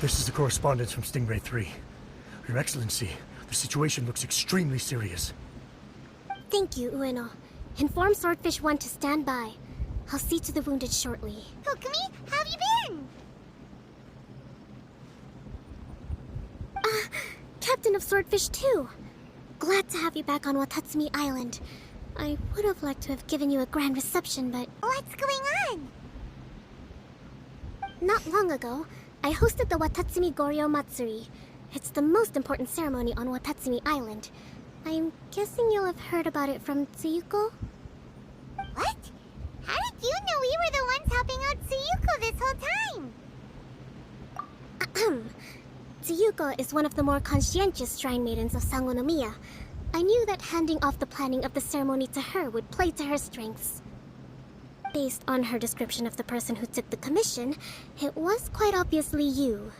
This is the correspondence from Stingray 3. Your Excellency, the situation looks extremely serious. Thank you, Ueno. Inform Swordfish 1 to stand by. I'll see to the wounded shortly. Kokumi, how have you been? Captain of Swordfish 2. Glad to have you back on Watatsumi Island. I would have liked to have given you a grand reception, but... What's going on? Not long ago, I hosted the Watatsumi Goryo Matsuri. It's the most important ceremony on Watatsumi Island. I'm guessing you'll have heard about it from Tsuyuko? What? How did you know we were the ones helping out Tsuyuko this whole time? Tsuyuko is one of the more conscientious shrine maidens of Enkonmiya. I knew that handing off the planning of the ceremony to her would play to her strengths. Based on her description of the person who took the commission, it was quite obviously you.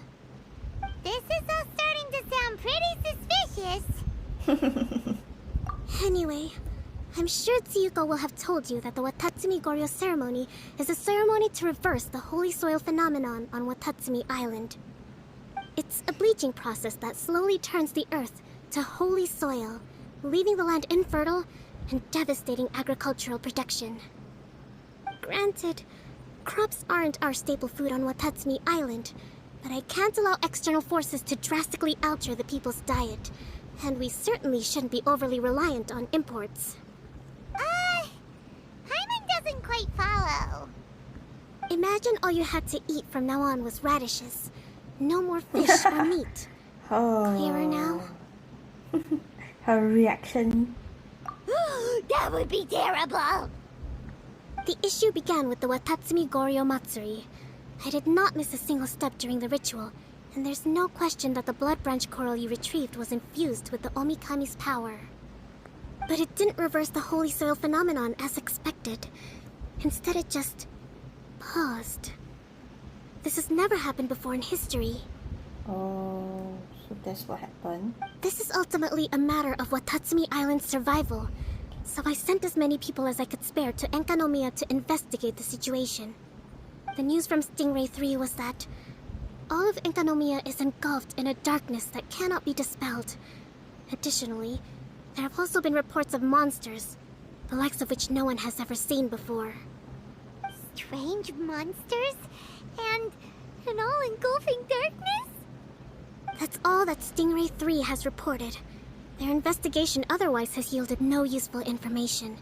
This is all starting to sound pretty suspicious. Anyway, I'm sure Tsuyuko will have told you that the Watatsumi Goryo ceremony is a ceremony to reverse the holy soil phenomenon on Watatsumi Island. It's a bleaching process that slowly turns the earth to holy soil, leaving the land infertile and devastating agricultural production. Granted, crops aren't our staple food on Watatsumi Island, but I can't allow external forces to drastically alter the people's diet, and we certainly shouldn't be overly reliant on imports. Hyman doesn't quite follow. Imagine all you had to eat from now on was radishes. No more fish or meat. Oh. Clearer now? Her reaction. That would be terrible. The issue began with the Watatsumi Goryo Matsuri. I did not miss a single step during the ritual, and there's no question that the blood branch coral you retrieved was infused with the Omikami's power. But it didn't reverse the holy soil phenomenon as expected. Instead, it just paused. This has never happened before in history. Oh, so that's what happened. This is ultimately a matter of Watatsumi Island's survival, so I sent as many people as I could spare to Enkonmiya to investigate the situation. The news from Stingray 3 was that all of Enkonmiya is engulfed in a darkness that cannot be dispelled. Additionally, there have also been reports of monsters, the likes of which no one has ever seen before. Strange monsters? And an all-engulfing darkness? That's all that Stingray 3 has reported. Their investigation otherwise has yielded no useful information,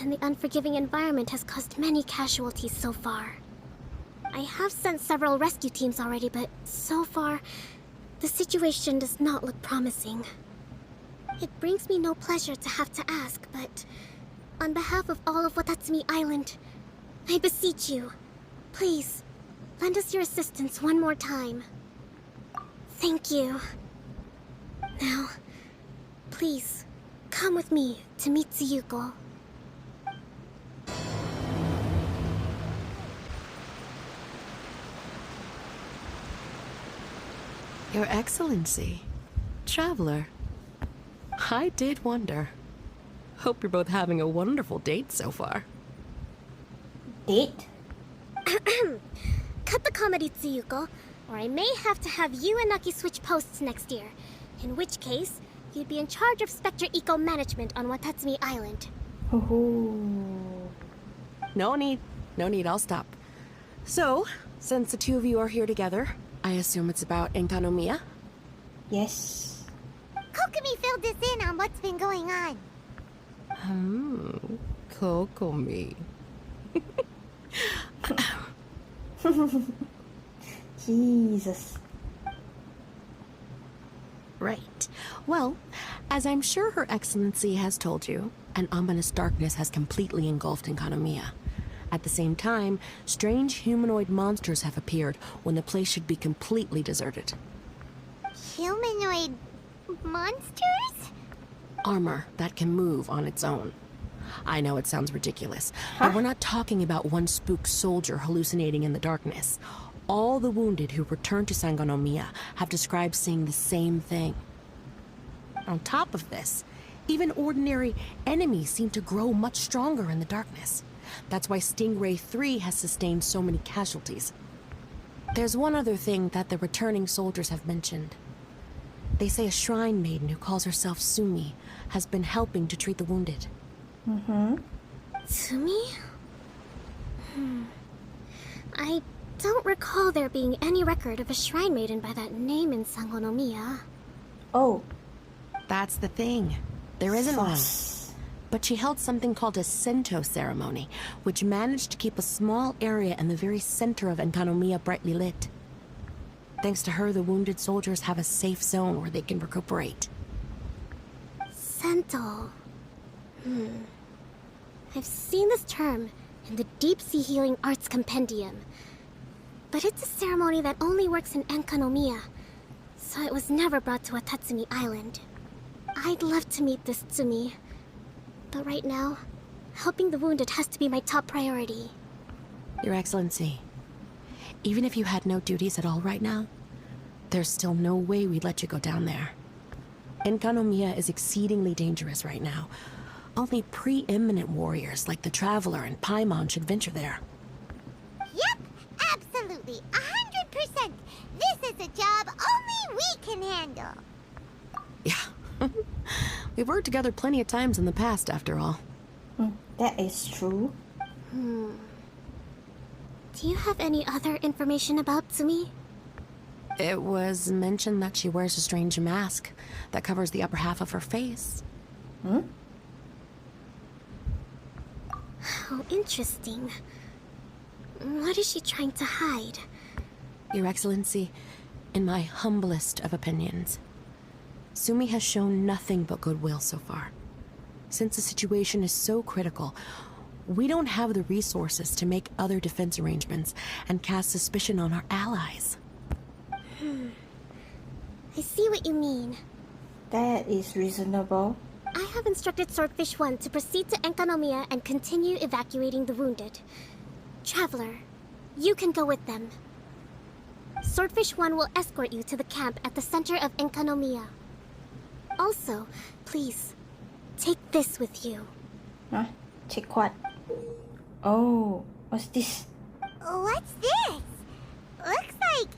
and the unforgiving environment has caused many casualties so far. I have sent several rescue teams already, but so far, the situation does not look promising. It brings me no pleasure to have to ask, but on behalf of all of Watatsumi Island, I beseech you, please, lend us your assistance one more time. Thank you. Now, please, come with me to meet Tsuyuko. Your Excellency, Traveler, I did wonder. Hope you're both having a wonderful date so far. Date? Cut the comedy, Tsuyuko, or I may have to have you and Naki switch posts next year. In which case, you'd be in charge of Spectre Eco Management on Watatsumi Island. Oh. No need, I'll stop. So, since the two of you are here together, I assume it's about Enkonmiya? Yes. Kokumi filled us in on what's been going on. Kokumi. Jesus. Right. Well, as I'm sure Her Excellency has told you, an ominous darkness has completely engulfed Enkonmiya. At the same time, strange humanoid monsters have appeared when the place should be completely deserted. Humanoid monsters? Armor that can move on its own. I know it sounds ridiculous, but we're not talking about one spook soldier hallucinating in the darkness. All the wounded who returned to Enkonmiya have described seeing the same thing. On top of this, even ordinary enemies seem to grow much stronger in the darkness. That's why Stingray 3 has sustained so many casualties. There's one other thing that the returning soldiers have mentioned. They say a shrine maiden who calls herself Sumi has been helping to treat the wounded. Tsumi? I don't recall there being any record of a shrine maiden by that name in Enkonmiya. Oh. That's the thing. There isn't one. Sus. But she held something called a Sento ceremony, which managed to keep a small area in the very center of Enkonmiya brightly lit. Thanks to her, the wounded soldiers have a safe zone where they can recuperate. Sento. I've seen this term in the Deep Sea Healing Arts Compendium. But it's a ceremony that only works in Enkonmiya, so it was never brought to Watatsumi Island. I'd love to meet this Tsumi, but right now, helping the wounded has to be my top priority. Your Excellency, even if you had no duties at all right now, there's still no way we'd let you go down there. Enkonmiya is exceedingly dangerous right now. Only preeminent warriors like the Traveler and Paimon should venture there. Yep, absolutely, 100%. This is a job only we can handle. Yeah. We've worked together plenty of times in the past, after all. That is true. Do you have any other information about Tsumi? It was mentioned that she wears a strange mask that covers the upper half of her face. How interesting. What is she trying to hide? Your Excellency, in my humblest of opinions, Sumi has shown nothing but goodwill so far. Since the situation is so critical, we don't have the resources to make other defense arrangements and cast suspicion on our allies. I see what you mean. That is reasonable. I have instructed Swordfish 1 to proceed to Enkonmiya and continue evacuating the wounded. Traveler, you can go with them. Swordfish 1 will escort you to the camp at the center of Enkonmiya. Also, please, take this with you. Huh? Take what? Oh, what's this? What's this? Looks like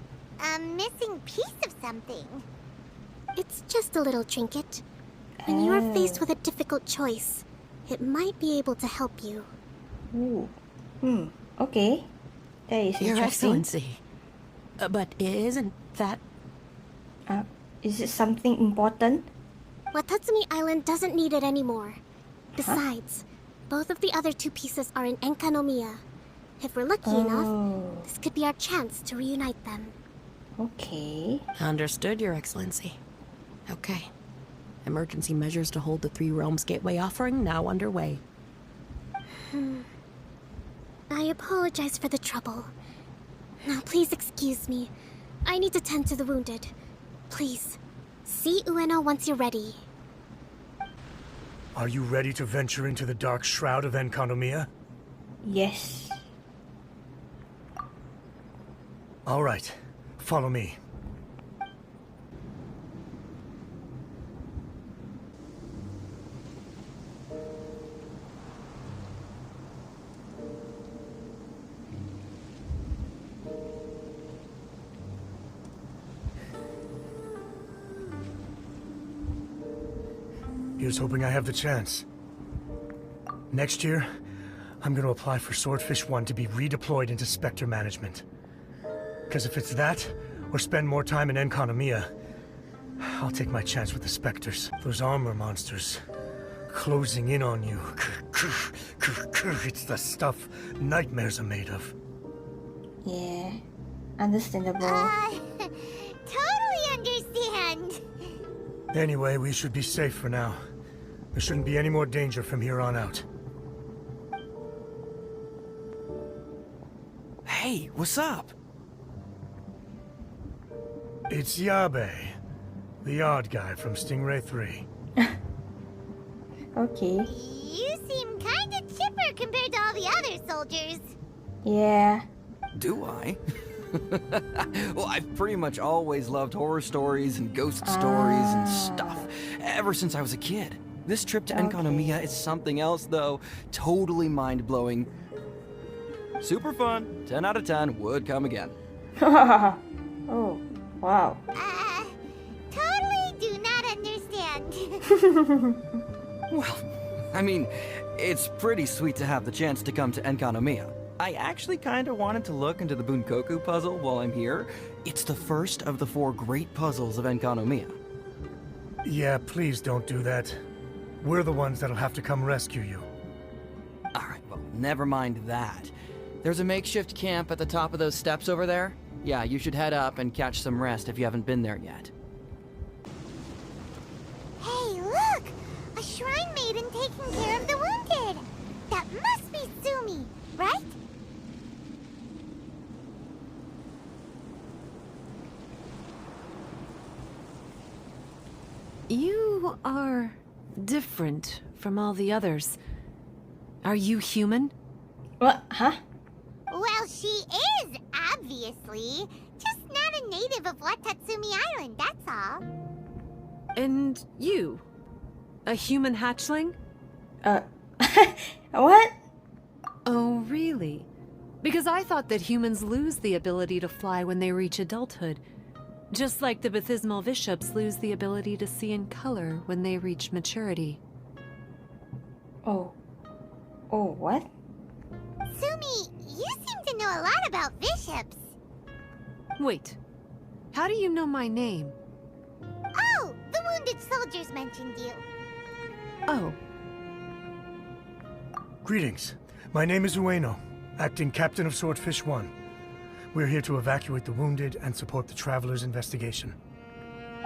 a missing piece of something. It's just a little trinket. When you are faced with a difficult choice, it might be able to help you. Ooh. Okay. That is Your interesting. Excellency. But isn't that... Is it something important? Watatsumi Island doesn't need it anymore. Besides, both of the other two pieces are in Enkonmiya. If we're lucky enough, this could be our chance to reunite them. Okay. Understood, Your Excellency. Okay. Emergency measures to hold the Three Realms Gateway offering now underway. I apologize for the trouble. Now please excuse me. I need to tend to the wounded. Please, see Ueno once you're ready. Are you ready to venture into the dark shroud of Enkonmiya? Yes. All right, follow me. Here's hoping I have the chance. Next year, I'm going to apply for Swordfish 1 to be redeployed into Spectre management. Because if it's that, or spend more time in Enkonmiya, I'll take my chance with the Spectres. Those armor monsters, closing in on you. It's the stuff nightmares are made of. Yeah. Understandable. Totally understand. Anyway, we should be safe for now. There shouldn't be any more danger from here on out. Hey, what's up? It's Yabe, the odd guy from Stingray 3. Okay. You seem kinda chipper compared to all the other soldiers. Yeah. Do I? Well, I've pretty much always loved horror stories and ghost stories and stuff, ever since I was a kid. This trip to Enkonmiya is something else, though. Totally mind-blowing. Super fun. 10 out of 10 would come again. Oh, wow. Totally do not understand. Well, I mean, it's pretty sweet to have the chance to come to Enkonmiya. I actually kind of wanted to look into the Bunkoku puzzle while I'm here. It's the first of the 4 great puzzles of Enkonmiya. Yeah, please don't do that. We're the ones that'll have to come rescue you. Alright, well, never mind that. There's a makeshift camp at the top of those steps over there. Yeah, you should head up and catch some rest if you haven't been there yet. Hey, look! A shrine maiden taking care of the wounded! That must be Sumi, right? You are different from all the others. Are you human? What? Huh? Well, she is, obviously. Just not a native of Watatsumi Island, that's all. And you? A human hatchling? What? Oh, really? Because I thought that humans lose the ability to fly when they reach adulthood. Just like the baptismal bishops lose the ability to see in color when they reach maturity. Oh. Oh, what? Sumi, you seem to know a lot about bishops. Wait. How do you know my name? Oh, the wounded soldiers mentioned you. Oh. Greetings. My name is Ueno, acting captain of Swordfish 1. We're here to evacuate the wounded and support the traveler's investigation.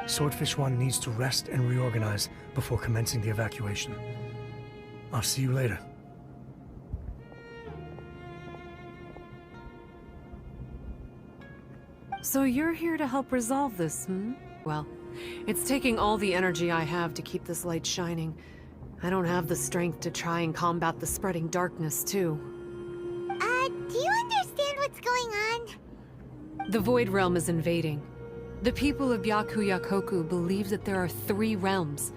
Swordfish 1 needs to rest and reorganize before commencing the evacuation. I'll see you later. So you're here to help resolve this, hmm? Well, it's taking all the energy I have to keep this light shining. I don't have the strength to try and combat the spreading darkness, too. Do you understand what's going on? The Void Realm is invading. The people of Yaku-Yakoku believe that there are 3 realms.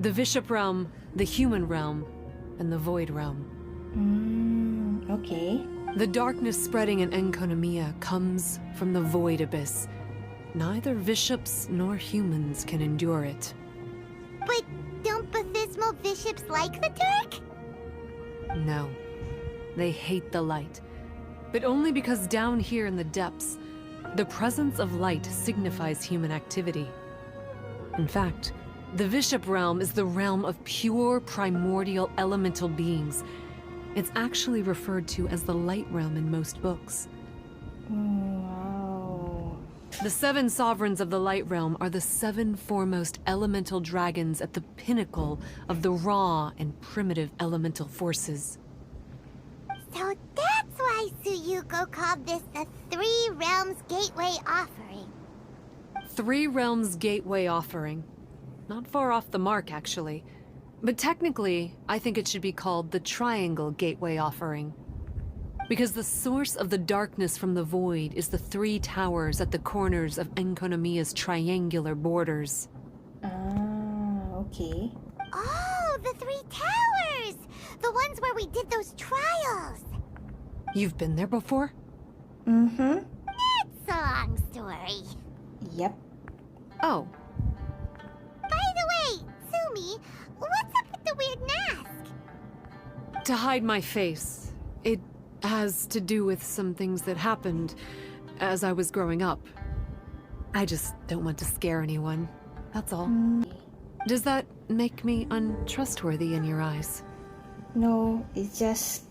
The Bishop Realm, the Human Realm, and the Void Realm. Okay. The darkness spreading in Enkonmiya comes from the Void Abyss. Neither bishops nor humans can endure it. But don't baptismal bishops like the dark? No. They hate the light. But only because down here in the depths, the presence of light signifies human activity. In fact, the Bishop Realm is the realm of pure primordial elemental beings. It's actually referred to as the Light Realm in most books. Wow. The 7 sovereigns of the Light Realm are the 7 foremost elemental dragons at the pinnacle of the raw and primitive elemental forces. So that's why Tsuyuko called this the 3 Realms Gateway Offering. 3 Realms Gateway Offering. Not far off the mark, actually. But technically, I think it should be called the Triangle Gateway Offering. Because the source of the darkness from the void is the 3 towers at the corners of Enkonmiya's triangular borders. Okay. Oh, the 3 towers! The ones where we did those trials! You've been there before? Mm-hmm. It's a long story. Yep. Oh. By the way, Sumi, what's up with the weird mask? To hide my face. It has to do with some things that happened as I was growing up. I just don't want to scare anyone. That's all. Does that make me untrustworthy in your eyes? No, it's just...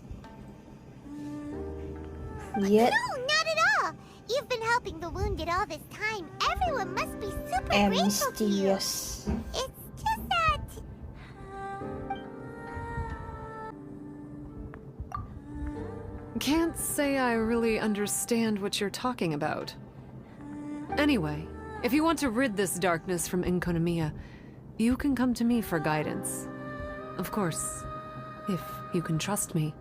Yet No, not at all! You've been helping the wounded all this time. Everyone must be super and grateful to you. mysterious. It's just that... Can't say I really understand what you're talking about. Anyway, if you want to rid this darkness from Enkonmiya, you can come to me for guidance. Of course, if you can trust me.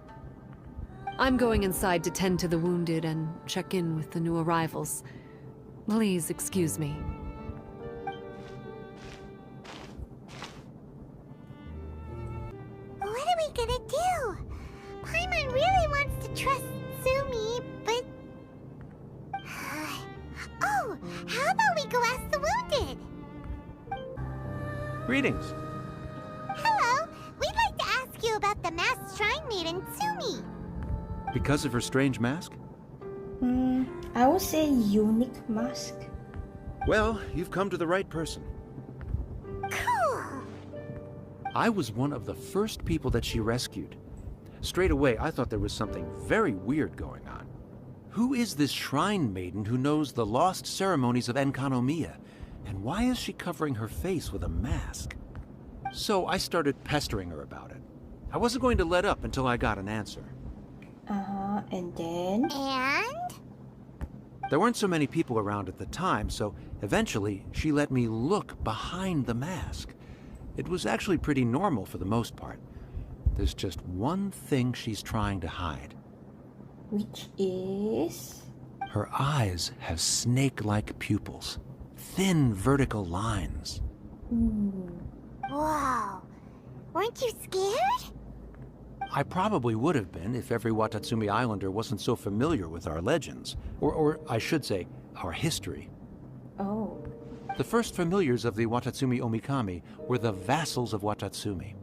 I'm going inside to tend to the wounded and check in with the new arrivals. Please excuse me. What are we gonna do? Paimon really wants to trust Sumi, but... How about we go ask the wounded? Greetings. Hello, we'd like to ask you about the masked shrine maiden, Tsumi. Because of her strange mask? I would say unique mask. Well, you've come to the right person. Cool. I was one of the first people that she rescued. Straight away, I thought there was something very weird going on. Who is this shrine maiden who knows the lost ceremonies of Enkonmiya? And why is she covering her face with a mask? So I started pestering her about it. I wasn't going to let up until I got an answer. And then? And? There weren't so many people around at the time, so eventually she let me look behind the mask. It was actually pretty normal for the most part. There's just one thing she's trying to hide. Which is? Her eyes have snake-like pupils, thin vertical lines. Whoa. Weren't you scared? I probably would have been if every Watatsumi Islander wasn't so familiar with our legends, or I should say, our history. Oh. The first familiars of the Watatsumi Omikami were the vassals of Watatsumi.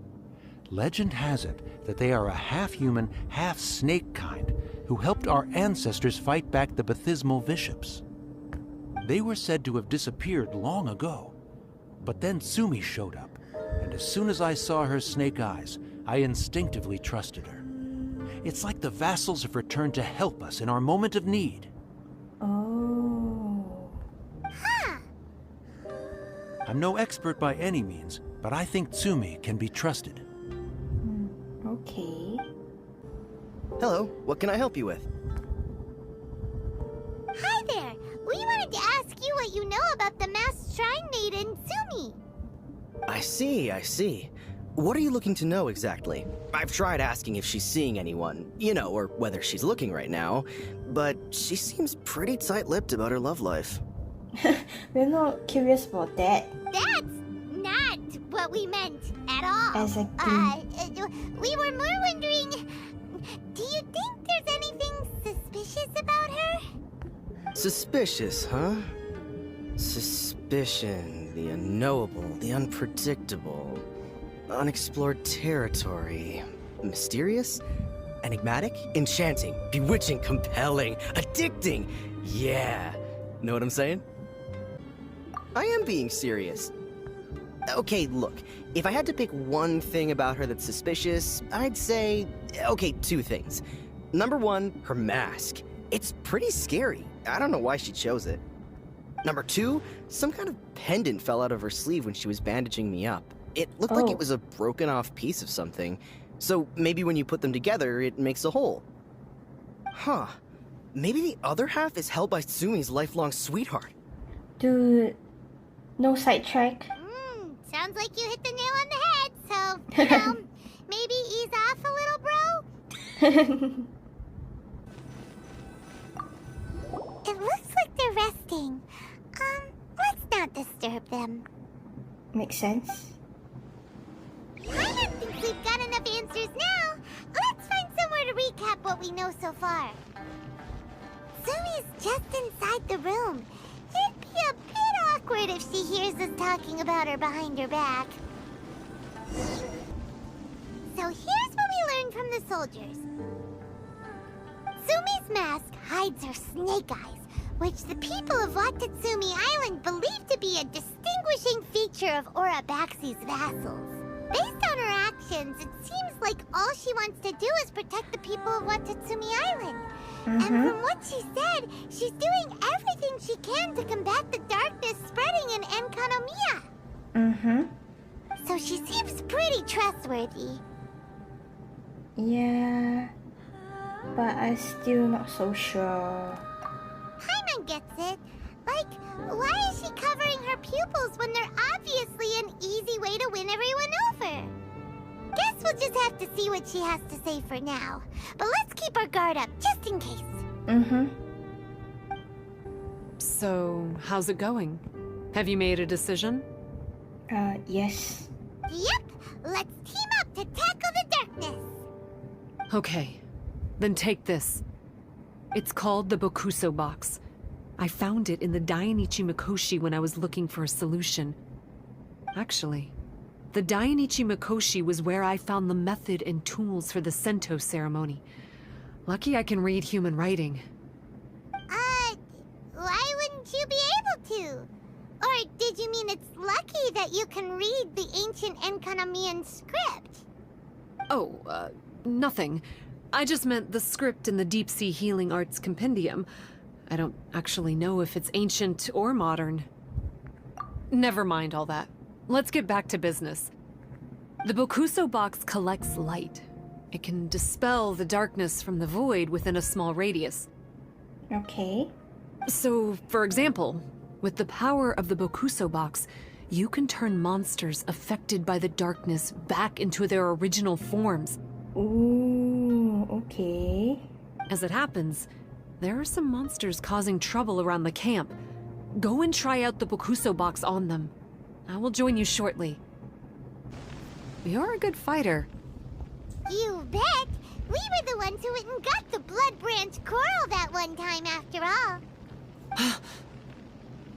Legend has it that they are a half-human, half-snake kind who helped our ancestors fight back the Bathismal Bishops. They were said to have disappeared long ago, but then Tsumi showed up, and as soon as I saw her snake eyes, I instinctively trusted her. It's like the vassals have returned to help us in our moment of need. Oh. Huh. I'm no expert by any means, but I think Tsumi can be trusted. Okay. Hello, what can I help you with? Hi there. We wanted to ask you what you know about the masked shrine maiden, Tsumi. I see. What are you looking to know exactly? I've tried asking if she's seeing anyone, or whether she's looking right now, but she seems pretty tight-lipped about her love life. We're not curious about that. That's not what we meant at all. Exactly. We were more wondering, do you think there's anything suspicious about her? Suspicious, huh? Suspicion, the unknowable, the unpredictable, unexplored territory. Mysterious? Enigmatic? Enchanting? Bewitching? Compelling? Addicting? Yeah. Know what I'm saying? I am being serious. Okay, look. If I had to pick one thing about her that's suspicious, I'd say, okay, two things. Number one, her mask. It's pretty scary. I don't know why she chose it. Number two, some kind of pendant fell out of her sleeve when she was bandaging me up. It looked like it was a broken off piece of something. So maybe when you put them together, it makes a whole. Huh. Maybe the other half is held by Tsumi's lifelong sweetheart. Dude, no sidetrack. Sounds like you hit the nail on the head, so, maybe ease off a little, bro? It looks like they're resting. Let's not disturb them. Makes sense. I don't think we've got enough answers now. Let's find somewhere to recap what we know so far. Sumi's just inside the room. It'd be a bit awkward if she hears us talking about her behind her back. So here's what we learned from the soldiers. Sumi's mask hides her snake eyes, which the people of Watatsumi Island believe to be a distinguishing feature of Orabaxi's vassals. Based on her actions, it seems like all she wants to do is protect the people of Watatsumi Island. And from what she said, she's doing everything she can to combat the darkness spreading in Enkonmiya. So she seems pretty trustworthy. Yeah, but I'm still not so sure. Paimon gets it. Like, why is she covering her pupils when they're obviously an easy way to win everyone over? Guess we'll just have to see what she has to say for now. But let's keep our guard up, just in case. So, how's it going? Have you made a decision? Yes. Yep, let's team up to tackle the darkness. Okay, then take this. It's called the Bokuso box. I found it in the Dainichi Mikoshi when I was looking for a solution. Actually, the Dainichi Mikoshi was where I found the method and tools for the Sento ceremony. Lucky I can read human writing. Why wouldn't you be able to? Or did you mean it's lucky that you can read the ancient Enkonmiyan script? Oh, nothing. I just meant the script in the Deep Sea Healing Arts Compendium. I don't actually know if it's ancient or modern. Never mind all that. Let's get back to business. The Bokuso box collects light. It can dispel the darkness from the void within a small radius. Okay. So, for example, with the power of the Bokuso box, you can turn monsters affected by the darkness back into their original forms. Ooh, okay. As it happens, there are some monsters causing trouble around the camp. Go and try out the Bokuso box on them. I will join you shortly. You're a good fighter. You bet! We were the ones who went and got the Blood Branch Coral that one time after all.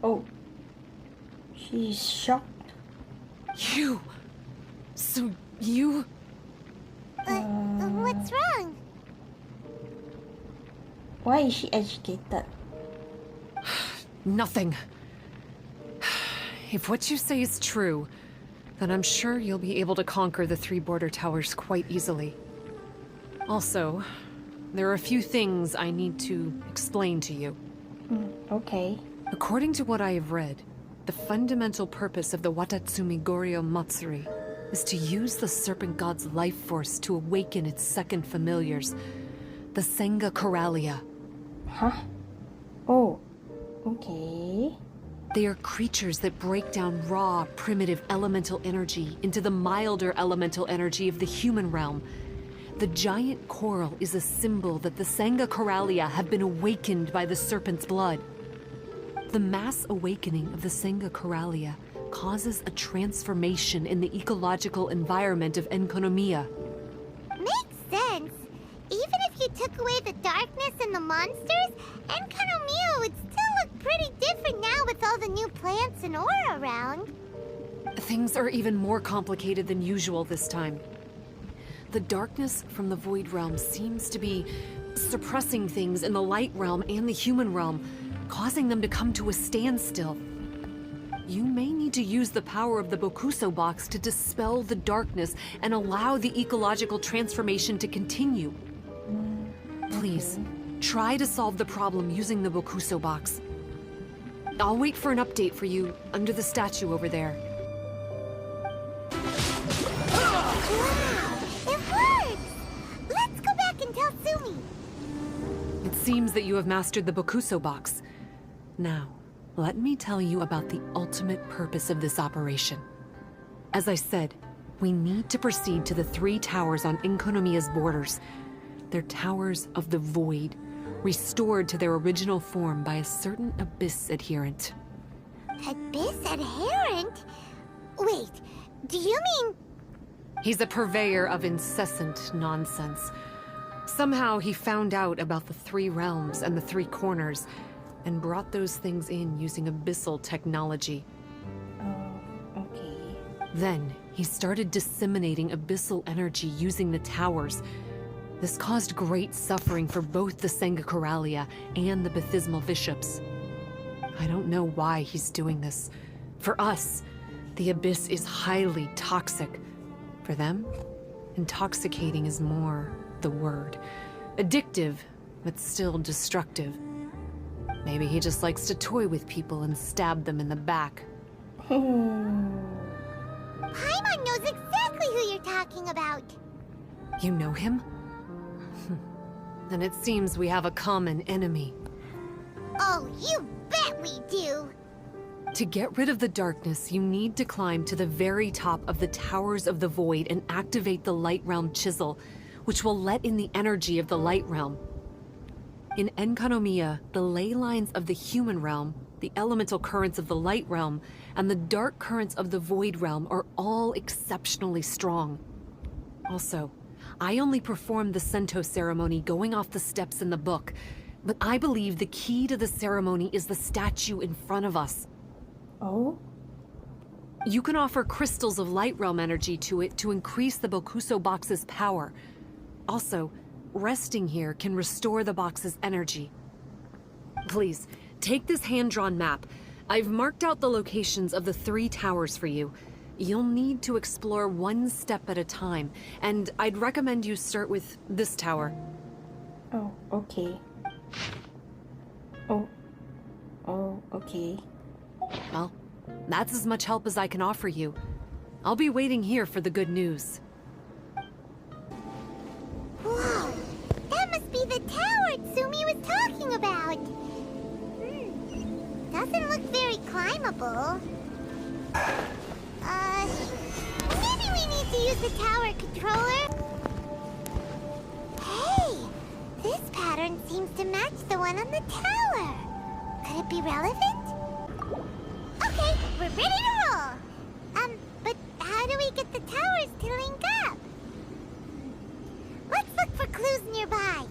Oh. She's shocked. You... So you... What's wrong? Why is she agitated? Nothing. If what you say is true, then I'm sure you'll be able to conquer the 3 border towers quite easily. Also, there are a few things I need to explain to you. Okay. According to what I have read, the fundamental purpose of the Watatsumi Goryo Matsuri is to use the Serpent God's life force to awaken its second familiars, the Senga Coralia. Huh? Oh. Okay. They are creatures that break down raw, primitive elemental energy into the milder elemental energy of the human realm. The giant coral is a symbol that the Senga Coralia have been awakened by the serpent's blood. The mass awakening of the Senga Coralia causes a transformation in the ecological environment of Enkonmiya. Makes sense. Even if you took away the darkness and the monsters, Enkonmiya would still look pretty different now with all the new plants and ore around. Things are even more complicated than usual this time. The darkness from the Void Realm seems to be suppressing things in the Light Realm and the human realm, causing them to come to a standstill. You may need to use the power of the Bokuso box to dispel the darkness and allow the ecological transformation to continue. Please, try to solve the problem using the Bokuso box. I'll wait for an update for you under the statue over there. Wow! It works! Let's go back and tell Sumi. It seems that you have mastered the Bokuso box. Now, let me tell you about the ultimate purpose of this operation. As I said, we need to proceed to the 3 towers on Enkonmiya's borders. They're towers of the void, restored to their original form by a certain Abyss adherent. Abyss adherent? Wait, do you mean... He's a purveyor of incessant nonsense. Somehow he found out about the 3 realms and the 3 corners, and brought those things in using abyssal technology. Oh, okay. Then, he started disseminating abyssal energy using the towers. This caused great suffering for both the Senga Coralia and the Baptismal Bishops. I don't know why he's doing this. For us, the Abyss is highly toxic. For them, intoxicating is more the word. Addictive, but still destructive. Maybe he just likes to toy with people and stab them in the back. Paimon knows exactly who you're talking about. You know him? Then it seems we have a common enemy. Oh, you bet we do. To get rid of the darkness, you need to climb to the very top of the Towers of the Void and activate the Light Realm Chisel, which will let in the energy of the Light Realm. In Enkonmiya, the ley lines of the human realm, the elemental currents of the Light Realm, and the dark currents of the Void Realm are all exceptionally strong. Also, I only performed the Sento ceremony going off the steps in the book. But I believe the key to the ceremony is the statue in front of us. Oh? You can offer crystals of light realm energy to it to increase the Bokuso box's power. Also, resting here can restore the box's energy. Please, take this hand-drawn map. I've marked out the locations of the 3 towers for you. You'll need to explore one step at a time, and I'd recommend you start with this tower. Oh, okay. Oh, okay. Well, that's as much help as I can offer you. I'll be waiting here for the good news. Whoa! That must be the tower Tsumi was talking about! Doesn't look very climbable. Maybe we need to use the tower controller? Hey! This pattern seems to match the one on the tower. Could it be relevant? Okay, we're ready to roll! But how do we get the towers to link up? Let's look for clues nearby.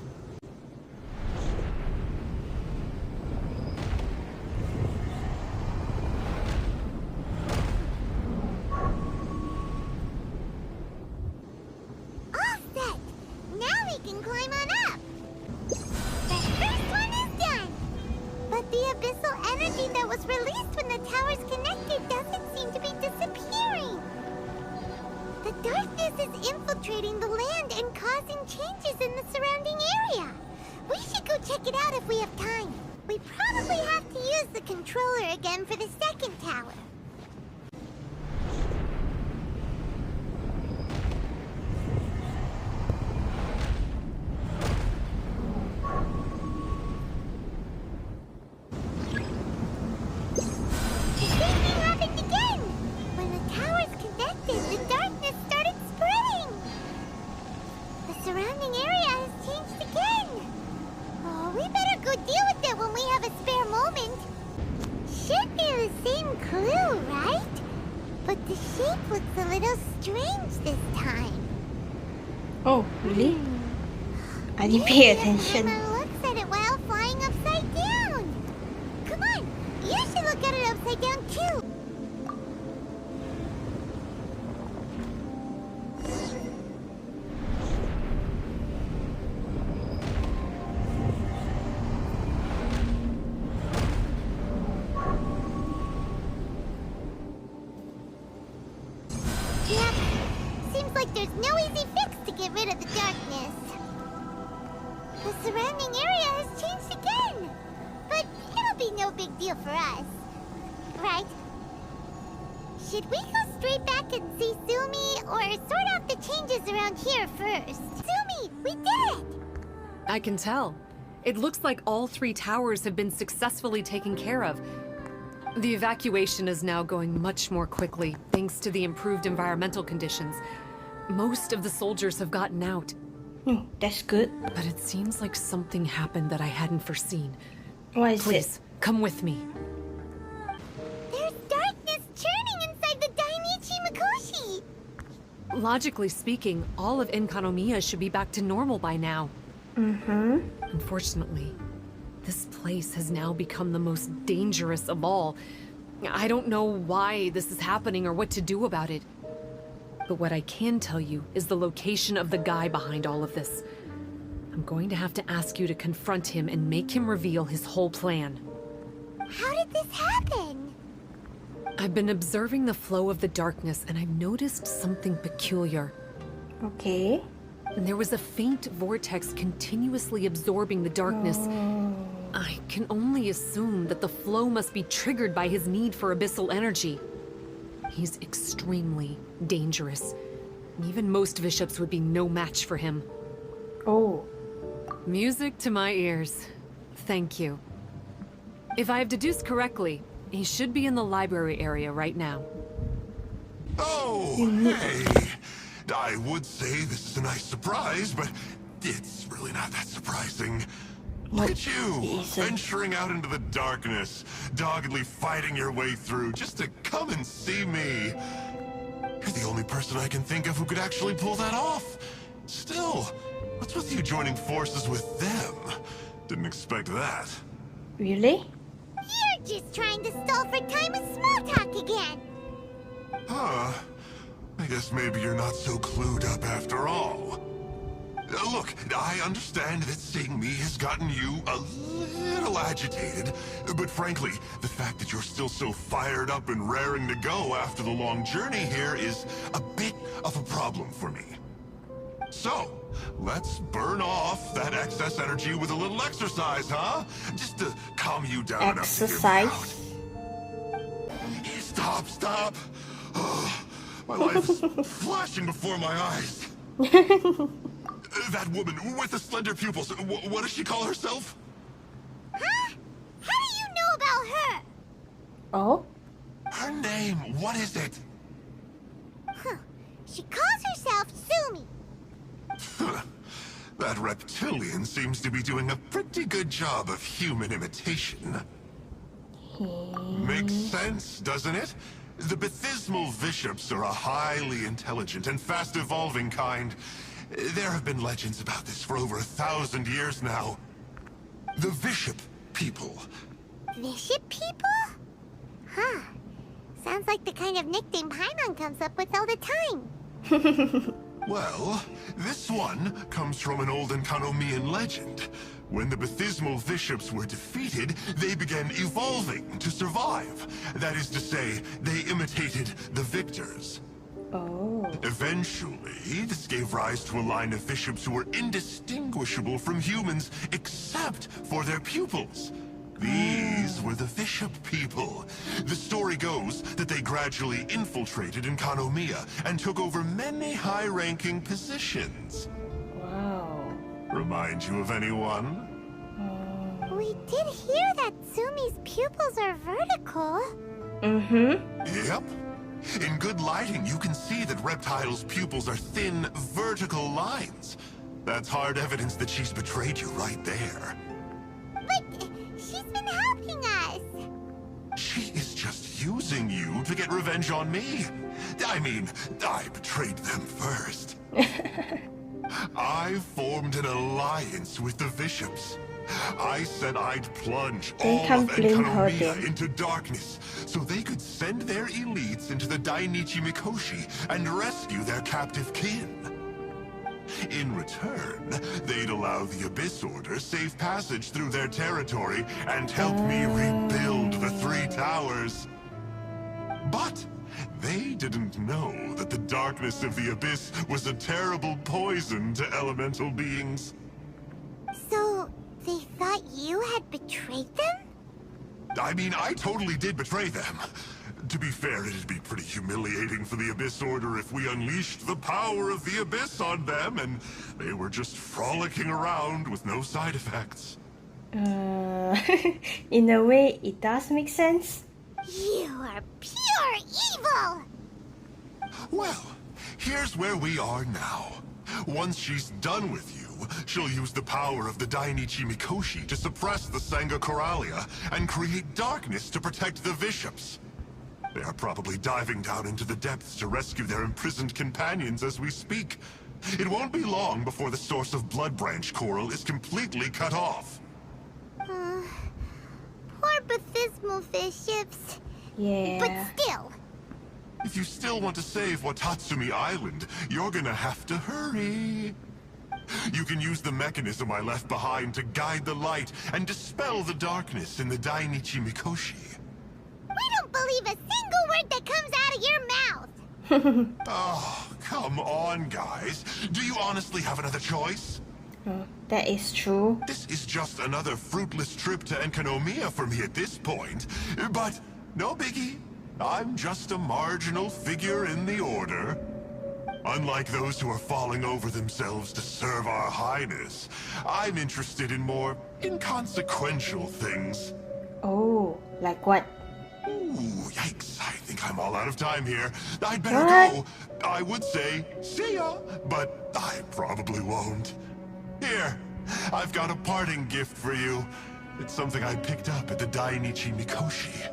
All set! Now we can climb on up! The first one is done! But the abyssal energy that was released when the towers connected doesn't seem to be disappearing. The darkness is infiltrating the land and causing changes in the surrounding area. We should go check it out if we have time. We probably have to use the controller again for the second tower. The same thing happened again! When the towers connected, the darkness started spreading! The surrounding area has changed again! Oh, we better go deal with it when we have a spare moment! Should be the same clue, right? But the shape looks a little strange this time. Oh, really? I didn't pay attention. Emma looks at it while flying upside down! Come on, you should look at it upside down too! Yep, seems like there's no easy fix to get rid of the darkness. The surrounding area has changed again! But it'll be no big deal for us. Right? Should we go straight back and see Sumi, or sort out the changes around here first? Sumi, we did it! I can tell. It looks like all 3 towers have been successfully taken care of. The evacuation is now going much more quickly, thanks to the improved environmental conditions. Most of the soldiers have gotten out. That's good. But it seems like something happened that I hadn't foreseen. What is Please, come with me. There's darkness churning inside the Dainichi Mikoshi! Logically speaking, all of Enkonmiya should be back to normal by now. Unfortunately, this place has now become the most dangerous of all. I don't know why this is happening or what to do about it. But what I can tell you is the location of the guy behind all of this. I'm going to have to ask you to confront him and make him reveal his whole plan. How did this happen? I've been observing the flow of the darkness and I've noticed something peculiar. Okay. There was a faint vortex continuously absorbing the darkness. I can only assume that the flow must be triggered by his need for abyssal energy. He's extremely dangerous. Even most bishops would be no match for him. Oh. Music to my ears. Thank you. If I have deduced correctly, he should be in the library area right now. Oh, hey! I would say this is a nice surprise, but it's really not that surprising. Look at you, venturing out into the darkness, doggedly fighting your way through just to come and see me. You're the only person I can think of who could actually pull that off. Still, what's with you joining forces with them? Didn't expect that. Really? You're just trying to stall for time with small talk again. Huh. I guess maybe you're not so clued up after all. Look, I understand that seeing me has gotten you a little agitated, but frankly, the fact that you're still so fired up and raring to go after the long journey here is a bit of a problem for me. So, let's burn off that excess energy with a little exercise, huh? Just to calm you down. Exercise? Stop! My life is flashing before my eyes. That woman with the slender pupils, what does she call herself? Huh? How do you know about her? Oh? Her name, what is it? Huh. She calls herself Sumi. That reptilian seems to be doing a pretty good job of human imitation. Makes sense, doesn't it? The Baptismal Bishops are a highly intelligent and fast-evolving kind. There have been legends about this for over 1,000 years now. The Bishop people. Bishop people? Huh. Sounds like the kind of nickname Paimon comes up with all the time. Well, this one comes from an old Enkonmiyan legend. When the Baptismal Bishops were defeated, they began evolving to survive. That is to say, they imitated the victors. Oh. Eventually, this gave rise to a line of bishops who were indistinguishable from humans except for their pupils. These were the bishop people. The story goes that they gradually infiltrated Enkonmiya and took over many high-ranking positions. Wow. Remind you of anyone? We did hear that Sumi's pupils are vertical. Mm-hmm. Yep. In good lighting, you can see that Reptile's pupils are thin, vertical lines. That's hard evidence that she's betrayed you right there. But she's been helping us. She is just using you to get revenge on me. I mean, I betrayed them first. I formed an alliance with the bishops. I said I'd plunge all of Enkonmiya into darkness so they could send their elites into the Dainichi Mikoshi and rescue their captive kin. In return, they'd allow the Abyss Order safe passage through their territory and help me rebuild the Three Towers. But they didn't know that the darkness of the Abyss was a terrible poison to elemental beings. So, they thought you had betrayed them? I mean, I totally did betray them. To be fair, it'd be pretty humiliating for the Abyss Order if we unleashed the power of the Abyss on them and they were just frolicking around with no side effects. In a way, it does make sense. You are pure evil! Well, here's where we are now. Once she's done with you, she'll use the power of the Dainichi Mikoshi to suppress the Sangha Coralia and create darkness to protect the bishops. They are probably diving down into the depths to rescue their imprisoned companions as we speak. It won't be long before the source of Blood Branch Coral is completely cut off. Poor Baptismal Bishops. Yeah. But still. If you still want to save Watatsumi Island, you're gonna have to hurry. You can use the mechanism I left behind to guide the light and dispel the darkness in the Dainichi Mikoshi. We don't believe a single word that comes out of your mouth! Oh, come on, guys. Do you honestly have another choice? That is true. This is just another fruitless trip to Enkonmiya for me at this point. But no biggie. I'm just a marginal figure in the Order. Unlike those who are falling over themselves to serve our Highness, I'm interested in more inconsequential things. Oh, like what? Ooh, yikes. I think I'm all out of time here. I'd better go. I would say, see ya, but I probably won't. Here, I've got a parting gift for you. It's something I picked up at the Dainichi Mikoshi.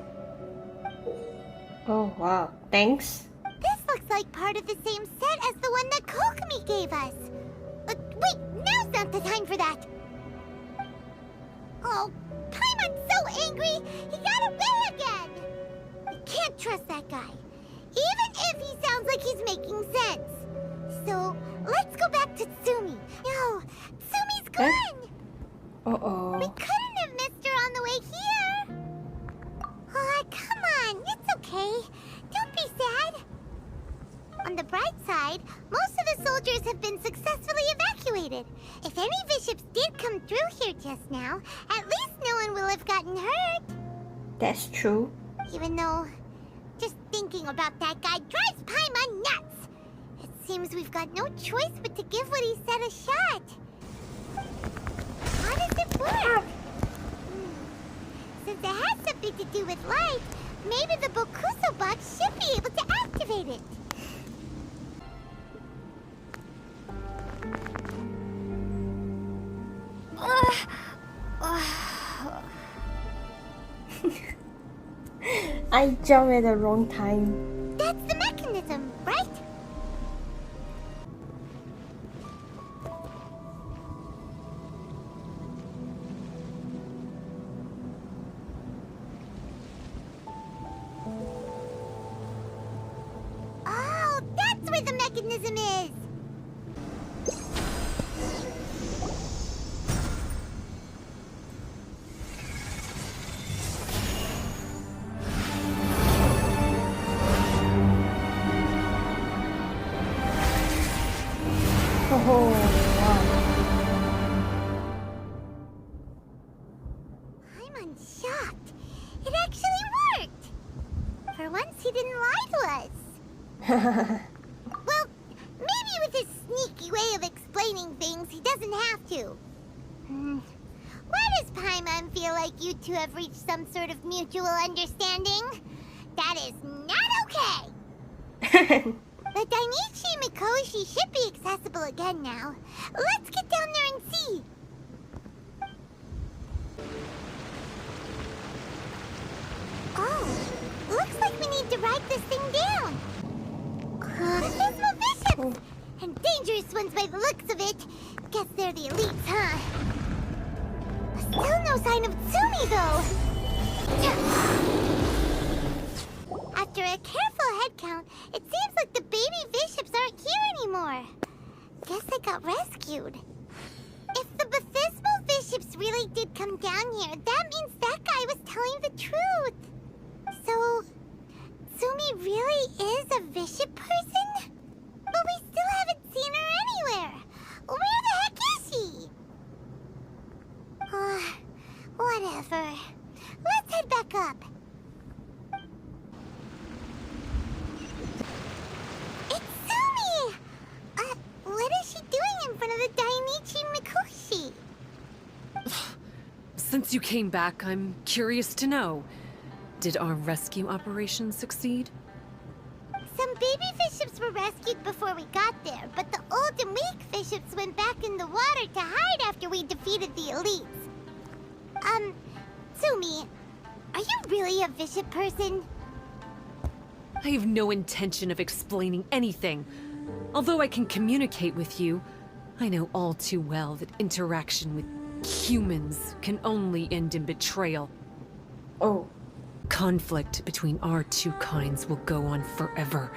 Oh, wow. Thanks. This looks like part of the same set as the one that Kokomi gave us. Wait, now's not the time for that. Oh, Paimon's so angry, he got away again! We can't trust that guy, even if he sounds like he's making sense. So, let's go back to Tsumi. No, Tsumi's gone! Uh-oh. We couldn't have missed her on the way here! Oh, come on, it's okay. Don't be sad. On the bright side, most of the soldiers have been successfully evacuated. If any bishops did come through here just now, at least no one will have gotten hurt. That's true. Even though, just thinking about that guy drives Paimon nuts. It seems we've got no choice but to give what he said a shot. How does it work? Since it has something to do with light, maybe the Bokuso box should be able to activate it. I jumped at the wrong time. That's the mechanism, right? Oh, that's where the mechanism is! Oh, wow. I'm shocked. It actually worked! For once, he didn't lie to us. Well, maybe with his sneaky way of explaining things, he doesn't have to. Why does Paimon feel like you two have reached some sort of mutual understanding? That is not okay! The Dainichi Mikoshi should be accessible again now. Let's get down there and see. Oh, looks like we need to write this thing down. Abysmal bishops! And dangerous ones by the looks of it. Guess they're the elites, huh? Still no sign of Tsumi, though. After a careful head count, it seems like the baby bishops aren't here anymore. Guess they got rescued. If the Baptismal bishops really did come down here, that means that guy was telling the truth. So, Tsumi really is a bishop person? But we still haven't seen her anywhere. Where the heck is she? Whatever. Let's head back up. It's Tsumi! What is she doing in front of the Dainichi Mikoshi? Since you came back, I'm curious to know. Did our rescue operation succeed? Some baby bishops were rescued before we got there, but the old and weak bishops went back in the water to hide after we defeated the elites. Tsumi, are you really a bishop person? I have no intention of explaining anything. Although I can communicate with you, I know all too well that interaction with humans can only end in betrayal. Oh. Conflict between our two kinds will go on forever.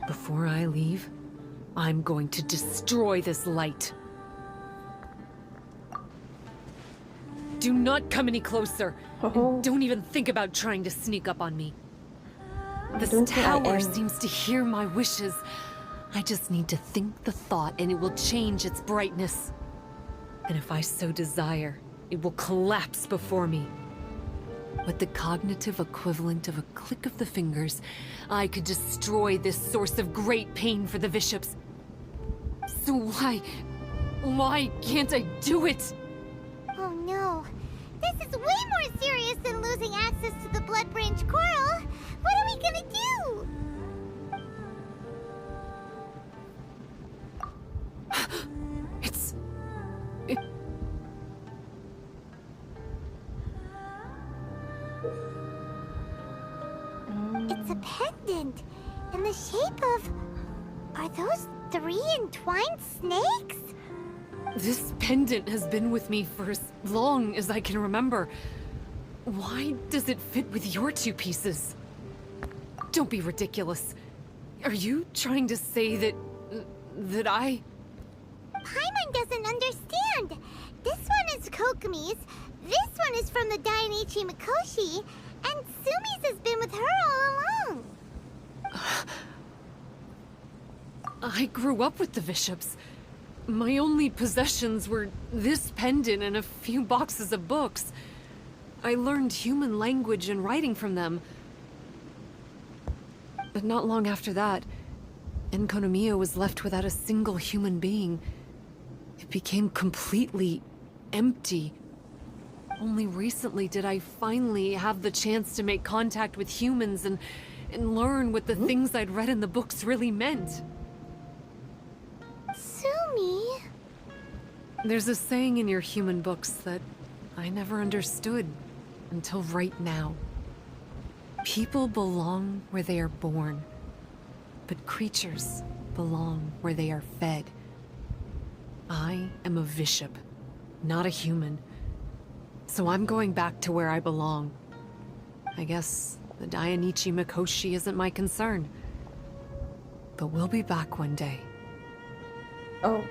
Before I leave, I'm going to destroy this light. Do not come any closer. And don't even think about trying to sneak up on me. This tower seems to hear my wishes. I just need to think the thought and it will change its brightness. And if I so desire, it will collapse before me. With the cognitive equivalent of a click of the fingers, I could destroy this source of great pain for the bishops. So why can't I do it? Oh no. This is way more serious than losing access to the Blood Branch Coral. What are we gonna do? It's a pendant in the shape of... Are those 3 entwined snakes? This pendant has been with me for as long as I can remember. Why does it fit with your two pieces? Don't be ridiculous. Are you trying to say that I... Paimon doesn't understand. This one is Kokomi's, this one is from the Dainichi Mikoshi, and Sumi's has been with her all along. I grew up with the Bishops. My only possessions were this pendant and a few boxes of books. I learned human language and writing from them. But not long after that, Enkonmiya was left without a single human being. It became completely empty. Only recently did I finally have the chance to make contact with humans and learn what the things I'd read in the books really meant. Sumi? There's a saying in your human books that I never understood until right now. People belong where they are born, but creatures belong where they are fed. I am a bishop, not a human. So I'm going back to where I belong. I guess the Dainichi Mikoshi isn't my concern. But we'll be back one day. Oh.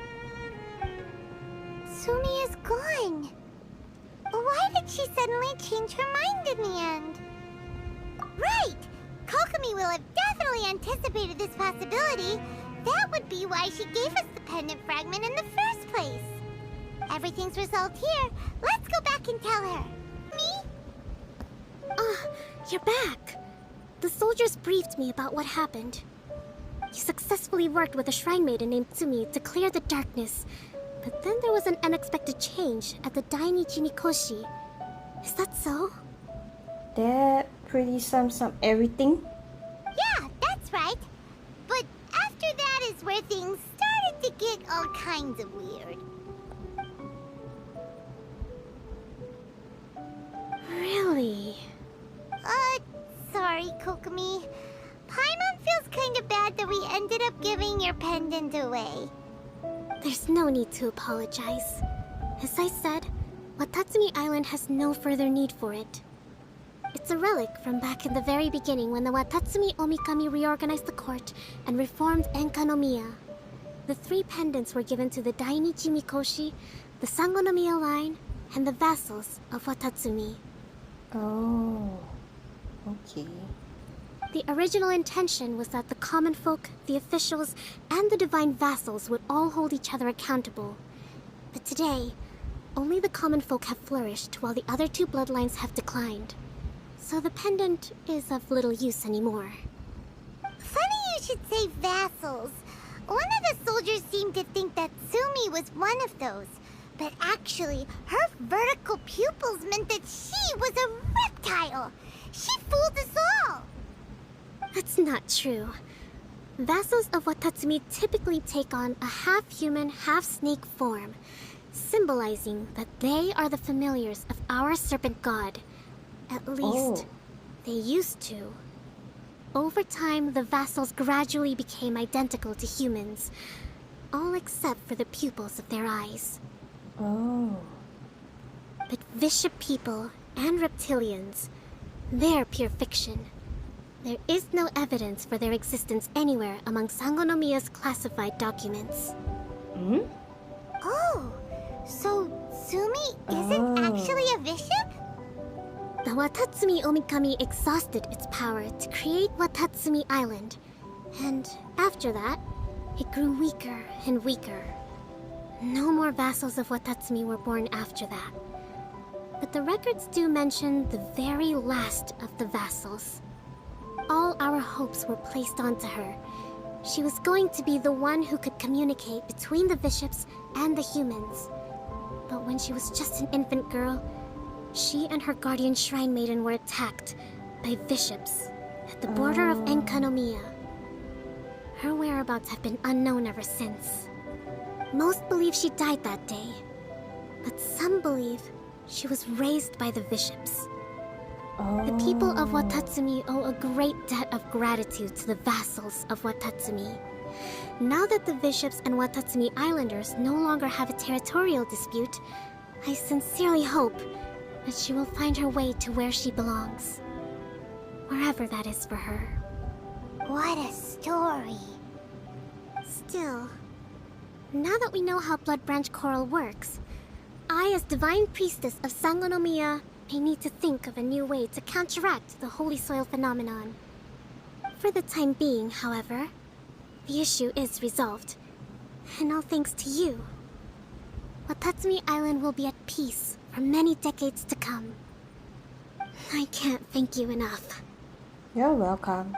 Sumi is gone. Why did she suddenly change her mind in the end? Right! Kokomi will have definitely anticipated this possibility. That would be why she gave us the pendant fragment in the first place. Everything's resolved here. Let's go back and tell her. Me? You're back. The soldiers briefed me about what happened. You successfully worked with a shrine maiden named Sumi to clear the darkness. But then there was an unexpected change at the Dainichi Mikoshi. Is that so? That pretty sums up everything. Yeah, that's right. But after that is where things started to get all kinds of weird. Really? Sorry, Kokomi. Paimon feels kind of bad that we ended up giving your pendant away. There's no need to apologize. As I said, Watatsumi Island has no further need for it. It's a relic from back in the very beginning when the Watatsumi Omikami reorganized the court and reformed Enkonmiya. The 3 pendants were given to the Dainichi Mikoshi, the Sangonomiya line, and the vassals of Watatsumi. Oh. Okay. The original intention was that the common folk, the officials, and the divine vassals would all hold each other accountable. But today, only the common folk have flourished while the other 2 bloodlines have declined. So the pendant is of little use anymore. Funny you should say vassals. One of the soldiers seemed to think that Sumi was one of those. But actually, her vertical pupils meant that she was a reptile. She fooled us all. That's not true. Vassals of Watatsumi typically take on a half-human, half-snake form, symbolizing that they are the familiars of our serpent god. At least, they used to. Over time, the vassals gradually became identical to humans, all except for the pupils of their eyes. Oh. But bishop people and reptilians, they're pure fiction. There is no evidence for their existence anywhere among Sangonomiya's classified documents. Hmm? Oh, so Sumi isn't actually a bishop? The Watatsumi Omikami exhausted its power to create Watatsumi Island, and after that, it grew weaker and weaker. No more vassals of Watatsumi were born after that. But the records do mention the very last of the vassals. All our hopes were placed onto her. She was going to be the one who could communicate between the bishops and the humans. But when she was just an infant girl, she and her guardian shrine maiden were attacked by bishops at the border of Enkonmiya. Her whereabouts have been unknown ever since. Most believe she died that day, but some believe she was raised by the bishops. The people of Watatsumi owe a great debt of gratitude to the vassals of Watatsumi. Now that the bishops and Watatsumi Islanders no longer have a territorial dispute, I sincerely hope that she will find her way to where she belongs. Wherever that is for her. What a story. Still, now that we know how Blood Branch Coral works, I, as Divine Priestess of Sangonomiya, may need to think of a new way to counteract the Holy Soil phenomenon. For the time being, however, the issue is resolved, and all thanks to you. Watatsumi Island will be at peace for many decades to come. I can't thank you enough. You're welcome.